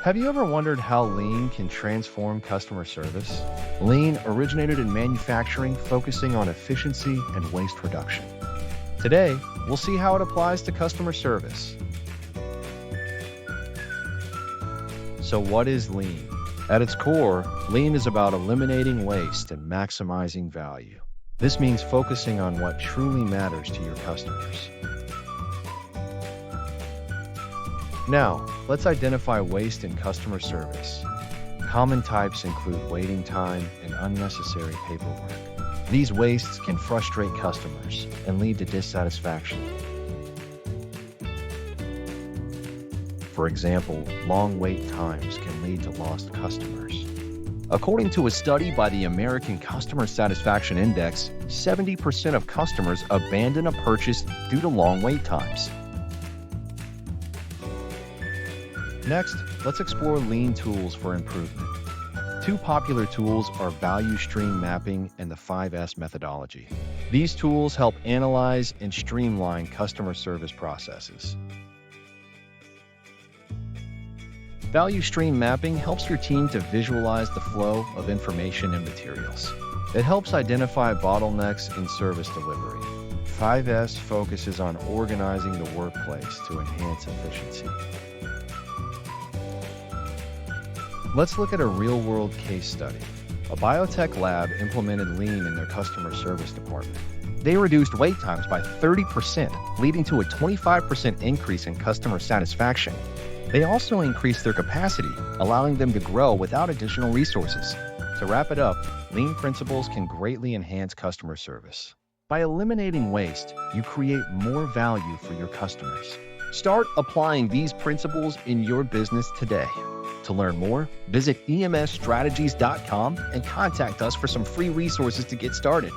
Have you ever wondered how Lean can transform customer service? Lean originated in manufacturing, focusing on efficiency and waste reduction. Today, we'll see how it applies to customer service. So what is Lean? At its core, Lean is about eliminating waste and maximizing value. This means focusing on what truly matters to your customers. Now, let's identify waste in customer service. Common types include waiting time and unnecessary paperwork. These wastes can frustrate customers and lead to dissatisfaction. For example, long wait times can lead to lost customers. According to a study by the American Customer Satisfaction Index, 70% of customers abandon a purchase due to long wait times. Next, let's explore Lean tools for improvement. Two popular tools are Value Stream Mapping and the 5S methodology. These tools help analyze and streamline customer service processes. Value Stream Mapping helps your team to visualize the flow of information and materials. It helps identify bottlenecks in service delivery. 5S focuses on organizing the workplace to enhance efficiency. Let's look at a real-world case study. A biotech lab implemented Lean in their customer service department. They reduced wait times by 30%, leading to a 25% increase in customer satisfaction. They also increased their capacity, allowing them to grow without additional resources. To wrap it up, Lean principles can greatly enhance customer service. By eliminating waste, you create more value for your customers. Start applying these principles in your business today. To learn more, visit emsstrategies.com and contact us for some free resources to get started.